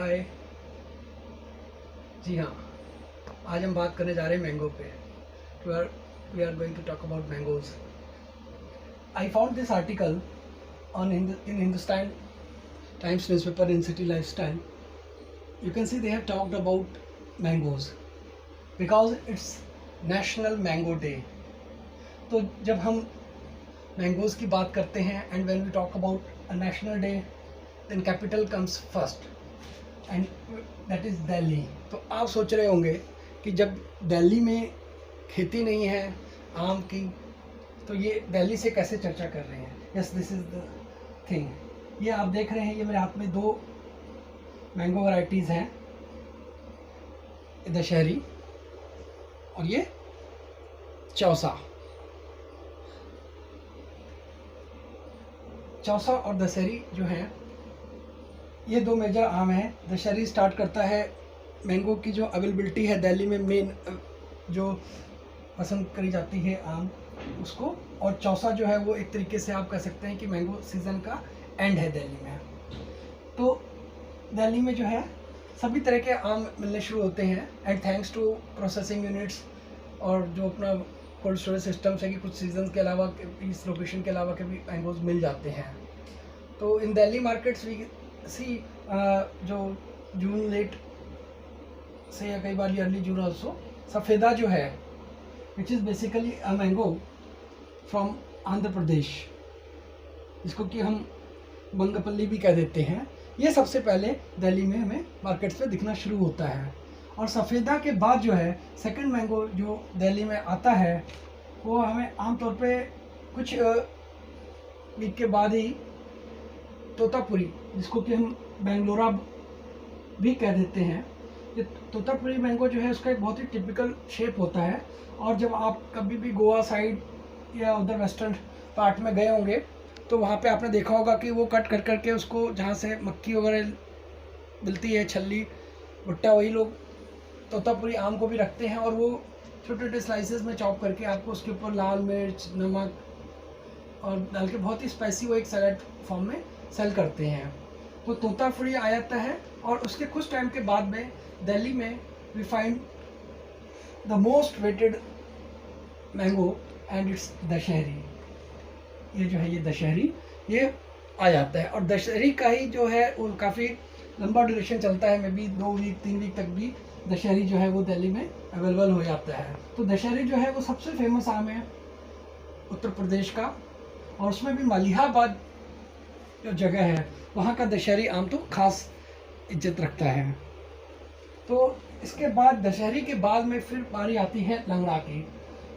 हाय। जी हाँ, आज हम बात करने जा रहे हैं मैंगो पे। We are going to talk about mangoes. I found this article on in Hindustan Times newspaper in city lifestyle. You can see they have talked about mangoes because it's National Mango Day. तो जब हम mangoes की बात करते हैं and when we talk about a national day then capital comes first and that is Delhi. तो आप सोच रहे होंगे कि जब दिल्ली में खेती नहीं है आम की तो ये दिल्ली से कैसे चर्चा कर रहे हैं. Yes, this is the thing. ये आप देख रहे हैं, ये मेरे हाथ में दो मैंगो वैराइटीज़ हैं, दशहरी और ये चौसा. चौसा और दशहरी जो हैं ये दो मेजर आम हैं. दशहरी स्टार्ट करता है मैंगो की जो अवेलेबिलिटी है दिल्ली में, मेन जो पसंद करी जाती है आम उसको, और चौसा जो है वो एक तरीके से आप कह सकते हैं कि मैंगो सीज़न का एंड है दिल्ली में. तो दिल्ली में जो है सभी तरह के आम मिलने शुरू होते हैं and thanks to processing units और जो अपना कोल्ड स्टोरेज सिस्टम्स है कि कुछ सीजन के अलावा इस लोकेशन के अलावा के भी मैंगोज मिल जाते हैं. तो इन दिल्ली मार्केट्स वी सी जो जून लेट से या कई बार अर्ली जून ऑल्सो सफ़ेदा जो है which is basically a mango from Andhra Pradesh, जिसको कि हम बंगपल्ली भी कह देते हैं, ये सबसे पहले दिल्ली में हमें मार्केट्स में दिखना शुरू होता है. और सफ़ेदा के बाद जो है सेकंड मैंगो जो दिल्ली में आता है वो हमें आमतौर पे कुछ वीक के बाद ही तोतापुरी, जिसको कि हम बेंगलोरा भी कह देते हैं, ये तोतापुरी मैंगो जो है उसका एक बहुत ही टिपिकल शेप होता है. और जब आप कभी भी गोवा साइड या उधर वेस्टर्न पार्ट में गए होंगे तो वहाँ पे आपने देखा होगा कि वो कट कर करके उसको जहाँ से मक्खी वगैरह मिलती है, छल्ली भुट्टा, वही लोग तोतापुरी आम को भी रखते हैं और वो छोटे छोटे स्लाइसेस में चॉप करके आपको उसके ऊपर लाल मिर्च, नमक और डाल के बहुत ही स्पाइसी वो एक सैलेड फॉर्म में सेल करते हैं. तो तोतापुरी आ जाता है और उसके कुछ टाइम के बाद में दिल्ली में we find the most waited mango and it's Dasheri. ये जो है ये दशहरी ये आ जाता है और दशहरी का ही जो है वो काफ़ी लंबा ड्यूरेशन चलता है, मे बी 2 वीक 3 वीक तक भी दशहरी जो है वो दिल्ली में अवेलेबल हो जाता है. तो दशहरी जो है वो सबसे फेमस आम है उत्तर प्रदेश का, और उसमें भी मलिहाबाद जो जगह है वहाँ का दशहरी आम तो खास इज्जत रखता है. तो इसके बाद दशहरी के बाद में फिर बारी आती है लंगड़ा की.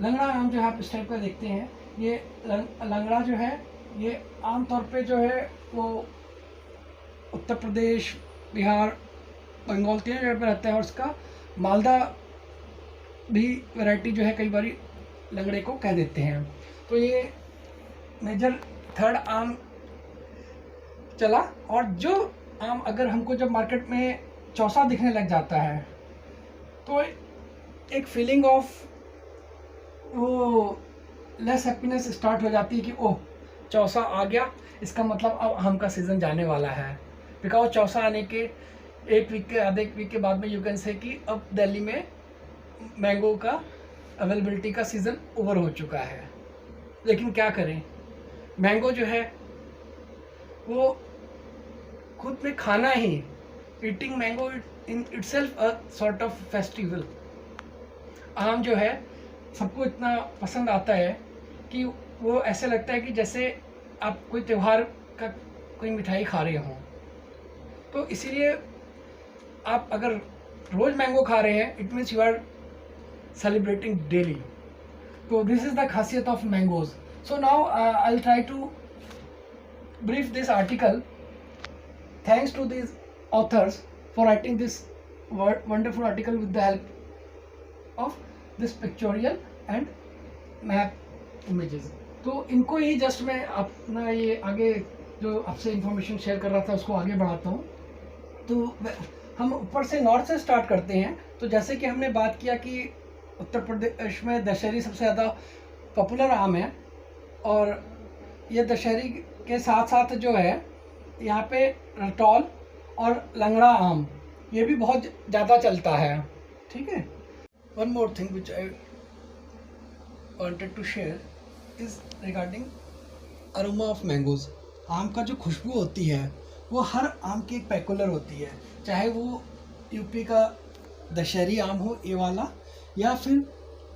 लंगड़ा आम जो आप इस टाइप का देखते हैं, ये लंगड़ा जो है ये आम तौर पे जो है वो उत्तर प्रदेश, बिहार, बंगाल तीनों जगह पे रहता है. और उसका मालदा भी वैरायटी जो है कई बार लंगड़े को कह देते हैं. तो ये मेजर थर्ड आम चला. और जो आम अगर हमको जब मार्केट में चौसा दिखने लग जाता है तो एक फीलिंग ऑफ वो लेस हैप्पीनेस स्टार्ट हो जाती है कि ओह चौसा आ गया, इसका मतलब अब आम का सीज़न जाने वाला है. बिकॉज चौसा आने के एक वीक के आधे वीक के बाद में यू कैन से कि अब दिल्ली में मैंगो का अवेलेबिलिटी का सीज़न ओवर हो चुका है. लेकिन क्या करें, मैंगो जो है वो खुद में खाना ही, eating mango in itself a sort of festival. आम जो है सबको इतना पसंद आता है कि वो ऐसे लगता है कि जैसे आप कोई त्यौहार का कोई मिठाई खा रहे हों. तो इसीलिए आप अगर रोज़ मैंगो खा रहे हैं it means you are celebrating daily. तो दिस इज़ द खासियत of mangoes. So now I will try to brief this article. Thanks to this authors for writing this wonderful article with the help of this pictorial and map images. तो इनको ही just मैं अपना ये आगे जो आपसे information share कर रहा था उसको आगे बढ़ाता हूँ. तो हम ऊपर से नॉर्थ से स्टार्ट करते हैं. तो जैसे कि हमने बात किया कि उत्तर प्रदेश में दशहरी सबसे ज़्यादा पॉपुलर आम है, और ये दशहरी के साथ साथ जो है यहाँ पे रटौल और लंगड़ा आम, ये भी बहुत ज़्यादा चलता है। ठीक है। One more thing which I wanted to share is regarding aroma of mangoes. आम का जो खुशबू होती है वो हर आम की एक पेकुलर होती है, चाहे वो यूपी का दशहरी आम हो ये वाला, या फिर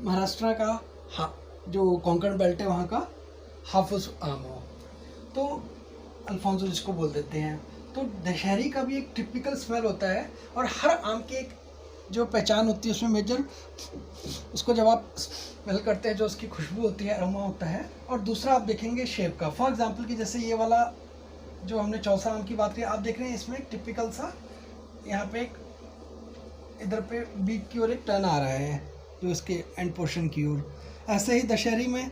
महाराष्ट्र का जो कोंकण बेल्ट है वहाँ का हाफूस आम हो, तो अल्फांसो जिसको बोल देते हैं। तो दशहरी का भी एक टिपिकल स्मेल होता है, और हर आम की एक जो पहचान होती है उसमें मेजर, उसको जब आप स्मेल करते हैं जो उसकी खुशबू होती है, अरोमा होता है। और दूसरा आप देखेंगे शेप का, फॉर एग्जांपल कि जैसे ये वाला जो हमने चौसा आम की बात की, आप देख रहे हैं इसमें एक टिपिकल सा यहाँ पे एक इधर पे बीच की ओर एक टर्न आ रहा है जो इसके एंड पोर्शन की ओर। ऐसे ही दशहरी में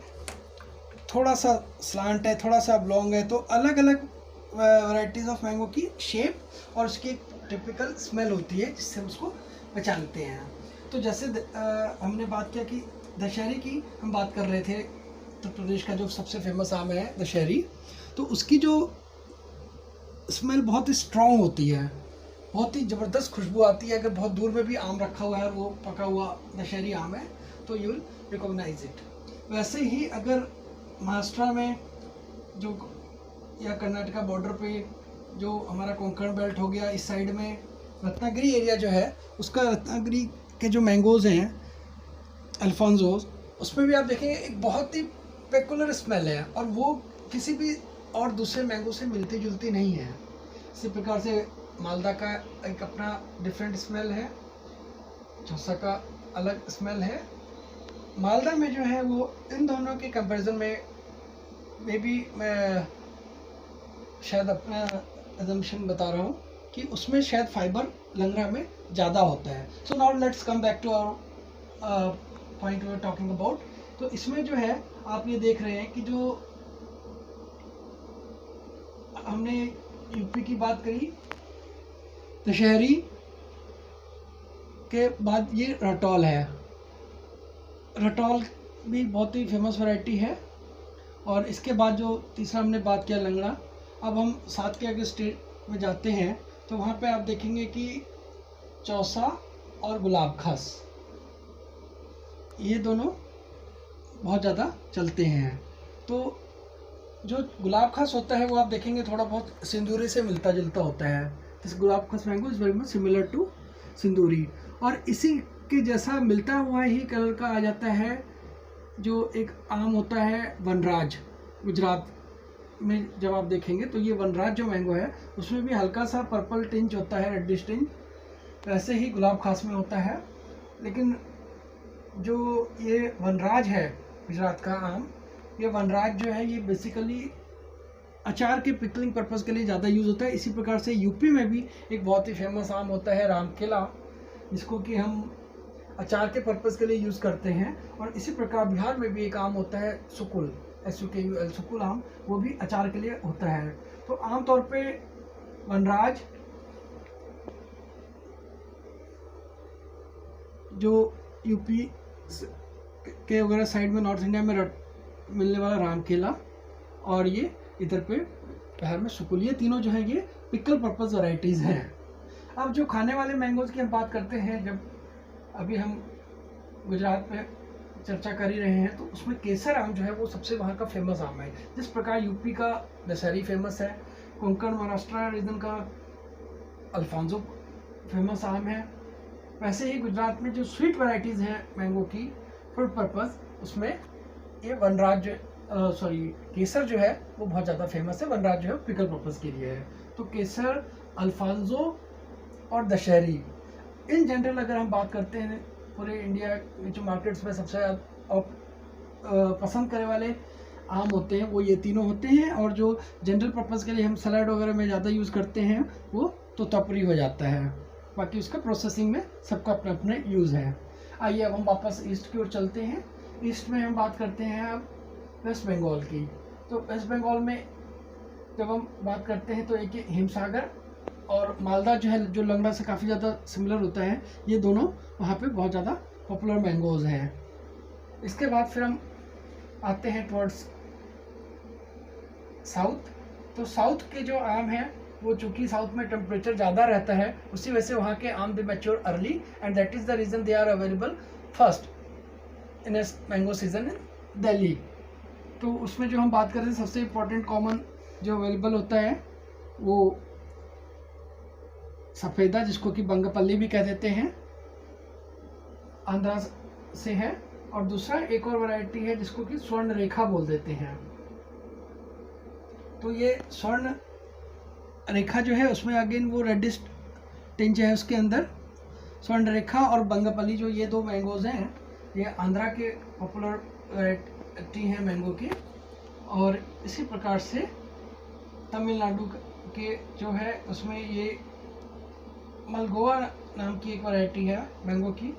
थोड़ा सा स्लांट है, थोड़ा सा ब्लॉन्ग है, तो अलग अलग वैरायटीज़ ऑफ मैंगो की शेप और उसकी एक टिपिकल स्मेल होती है जिससे हम उसको पहचानते हैं। तो जैसे हमने बात किया कि दशहरी की हम बात कर रहे थे, उत्तर प्रदेश का जो सबसे फेमस आम है दशहरी, तो उसकी जो स्मेल बहुत ही स्ट्रॉन्ग होती है, बहुत ही ज़बरदस्त खुशबू आती है। अगर बहुत दूर में भी आम रखा हुआ है और वो पका हुआ दशहरी आम है तो यू विल रिकॉग्नाइज इट। वैसे ही अगर महाराष्ट्र में जो या कर्नाटका बॉर्डर पे जो हमारा कोंकण बेल्ट हो गया, इस साइड में रत्नागिरी एरिया जो है, उसका रत्नागिरी के जो मैंगोज़ हैं अल्फांसोज, उसमें भी आप देखेंगे एक बहुत ही पेकुलर स्मेल है, और वो किसी भी और दूसरे मैंगो से मिलती जुलती नहीं है। इसी प्रकार से मालदा का एक अपना डिफरेंट स्मेल है, चौसा का अलग स्मेल है। मालदा में जो है वो इन दोनों के कंपैरिजन में मे बी मैं शायद अपना अजम्पशन बता रहा हूँ कि उसमें शायद फाइबर लंगड़ा में ज़्यादा होता है। So now let's come back to our point we are talking about. तो इसमें जो है आप ये देख रहे हैं कि जो हमने यूपी की बात करी दशहरी के बाद, ये रटौल है। रटौल भी बहुत ही फेमस वैरायटी है। और इसके बाद जो तीसरा हमने बात किया लंगड़ा। अब हम साथ के अगर स्टेट में जाते हैं तो वहाँ पे आप देखेंगे कि चौसा और गुलाब खास, ये दोनों बहुत ज़्यादा चलते हैं। तो जो गुलाब खास होता है वो आप देखेंगे थोड़ा बहुत सिंदूरी से मिलता जुलता होता है। This Gulab Khas mango is very much similar to Sinduri. और इसी के जैसा मिलता हुआ ही कलर का आ जाता है जो एक आम होता है वनराज। गुजरात में जब आप देखेंगे तो ये वनराज जो मैंगो है उसमें भी हल्का सा पर्पल टिंच होता है, रेडिश टिंच। वैसे ही गुलाब खास में होता है। लेकिन जो ये वनराज है गुजरात का आम, ये वनराज जो है ये बेसिकली अचार के पिकलिंग पर्पस के लिए ज़्यादा यूज़ होता है। इसी प्रकार से यूपी में भी एक बहुत ही फेमस आम होता है रामकेला, जिसको कि हम अचार के पर्पस के लिए यूज़ करते हैं। और इसी प्रकार बिहार में भी एक आम होता है सुकुल, SUKUL, सुकुल आम, वो भी अचार के लिए होता है। तो आमतौर पे वनराज जो यूपी के वगैरह साइड में नॉर्थ इंडिया में मिलने वाला रामकेला, और ये इधर पे बिहार में सुकुल, ये तीनों जो है ये पिकल पर्पस वैरायटीज़ हैं। अब जो खाने वाले मैंगोज़ की हम बात करते हैं, जब अभी हम गुजरात में चर्चा कर ही रहे हैं, तो उसमें केसर आम जो है वो सबसे वहाँ का फेमस आम है। जिस प्रकार यूपी का दशहरी फेमस है, कोंकण महाराष्ट्र रीजन का अल्फांसो फेमस आम है, वैसे ही गुजरात में जो स्वीट वैरायटीज़ हैं मैंगो की फूड पर्पस, उसमें ये वनराज केसर जो है वो बहुत ज़्यादा फेमस है। वनराज जो है पिकल पर्पस के लिए है। तो केसर, अल्फांसो और दशहरी इन जनरल अगर हम बात करते हैं पूरे इंडिया में जो मार्केट्स में सबसे पसंद करने वाले आम होते हैं वो ये तीनों होते हैं। और जो जनरल पर्पस के लिए हम सलाद वगैरह में ज़्यादा यूज़ करते हैं वो तोतापुरी हो जाता है। बाकी उसका प्रोसेसिंग में सबका अपना अपना यूज़ है। आइए अब हम वापस ईस्ट की ओर चलते हैं। ईस्ट में हम बात करते हैं अब वेस्ट बंगाल की। तो वेस्ट बंगाल में जब हम बात करते हैं तो एक हिमसागर और मालदा जो है, जो लंगड़ा से काफ़ी ज़्यादा सिमिलर होता है, ये दोनों वहाँ पे बहुत ज़्यादा पॉपुलर मैंगोज़ हैं। इसके बाद फिर हम आते हैं टुवर्ड्स साउथ। तो साउथ के जो आम हैं वो चूँकि साउथ में टेम्परेचर ज़्यादा रहता है, उसी वजह से वहाँ के आम they mature early and that is the reason they are available first in mango season in Delhi. तो उसमें जो हम बात कर रहे थे सबसे इम्पोर्टेंट कॉमन जो अवेलेबल होता है वो सफ़ेदा, जिसको कि बंगपल्ली भी कह देते हैं, आंध्रा से है। और दूसरा एक और वैरायटी है जिसको कि स्वर्ण रेखा बोल देते हैं। तो ये स्वर्ण रेखा जो है उसमें अगेन वो रेडिश टिंज है उसके अंदर। स्वर्ण रेखा और बंगपल्ली जो ये दो मैंगोज़ हैं, ये आंध्रा के पॉपुलर वैरायटी हैं मैंगो की। और इसी प्रकार से तमिलनाडु के जो है उसमें ये मलगोवा नाम की एक वैरायटी है मैंगो की,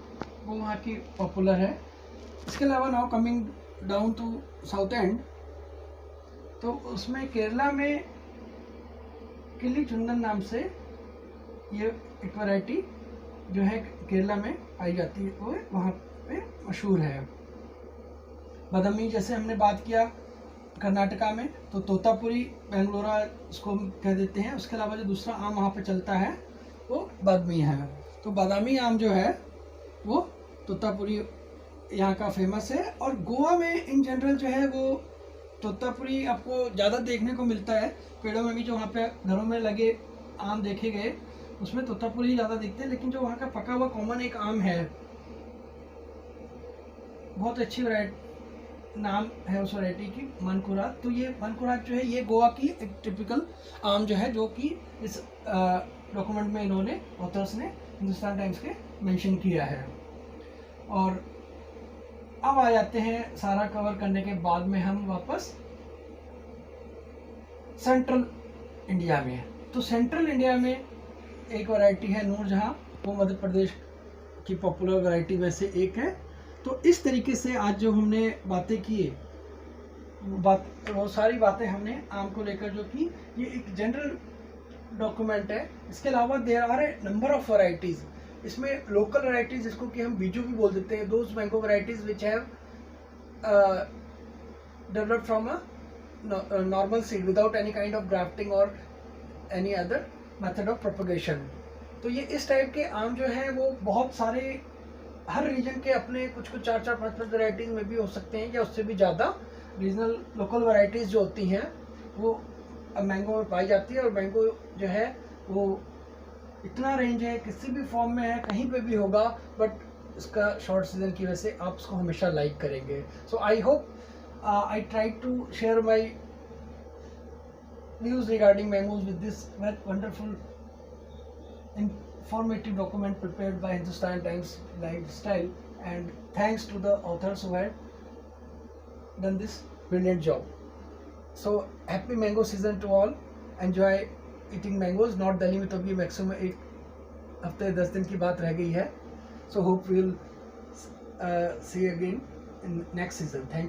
वो वहाँ की पॉपुलर है। इसके अलावा now coming down to south and, तो उसमें केरला में किली चुंदन नाम से ये एक वैरायटी जो है केरला में पाई जाती है, वो वहाँ पे मशहूर है। बदामी जैसे हमने बात किया कर्नाटका में, तो तोतापुरी बेंगलोरा इसको कह देते हैं। उसके अलावा जो दूसरा आम वहाँ पे चलता है वो बादामी है। तो बादामी आम जो है वो तोतापुरी यहाँ का फेमस है। और गोवा में इन जनरल जो है वो तोतापुरी आपको ज़्यादा देखने को मिलता है। पेड़ों में भी जो वहाँ पे घरों में लगे आम देखे गए उसमें तोतापुरी ज़्यादा दिखते हैं। लेकिन जो वहाँ का पका हुआ कॉमन एक आम है, बहुत अच्छी वैरायटी नाम है उस वैरायटी की, मनकुरात। तो ये मनकुरात जो है ये गोवा की एक टिपिकल आम जो है, जो कि इस डॉक्यूमेंट में इन्होंने ऑथर्स ने हिंदुस्तान टाइम्स के मेंशन किया है। और अब आ जाते हैं सारा कवर करने के बाद में हम वापस सेंट्रल इंडिया में। तो सेंट्रल इंडिया में एक वैरायटी है नूरजहां, वो मध्य प्रदेश की पॉपुलर वैरायटी में से एक है। तो इस तरीके से आज जो हमने बातें की, वो सारी बातें हमने आम को लेकर जो की, ये एक जनरल डॉक्यूमेंट है। इसके अलावा there are a number of varieties. इसमें लोकल वैरायटीज जिसको कि हम बीजू भी बोल देते हैं, those mango varieties which have developed from a normal seed without any kind of grafting और any other method of propagation. तो ये इस टाइप के आम जो है वो बहुत सारे, हर रीजन के अपने कुछ 4-5 वैरायटीज में भी हो सकते हैं या उससे भी ज़्यादा रीजनल लोकल वैरायटीज़ जो होती हैं वो मैंगो में पाई जाती है। और मैंगो जो है वो इतना रेंज है, किसी भी फॉर्म में है, कहीं पे भी होगा, बट इसका शॉर्ट सीजन की वजह से आप उसको हमेशा लाइक करेंगे। So I hope I try to share my views regarding mangoes with this wonderful informative document prepared by Hindustan Times Lifestyle, and thanks to the authors who had done this brilliant job. So happy mango season to all. Enjoy eating mangoes. Not Delhi में तो अभी maximum एक हफ्ते 10 दिन की बात रह गई है. So hope we'll see again in next season. Thank you.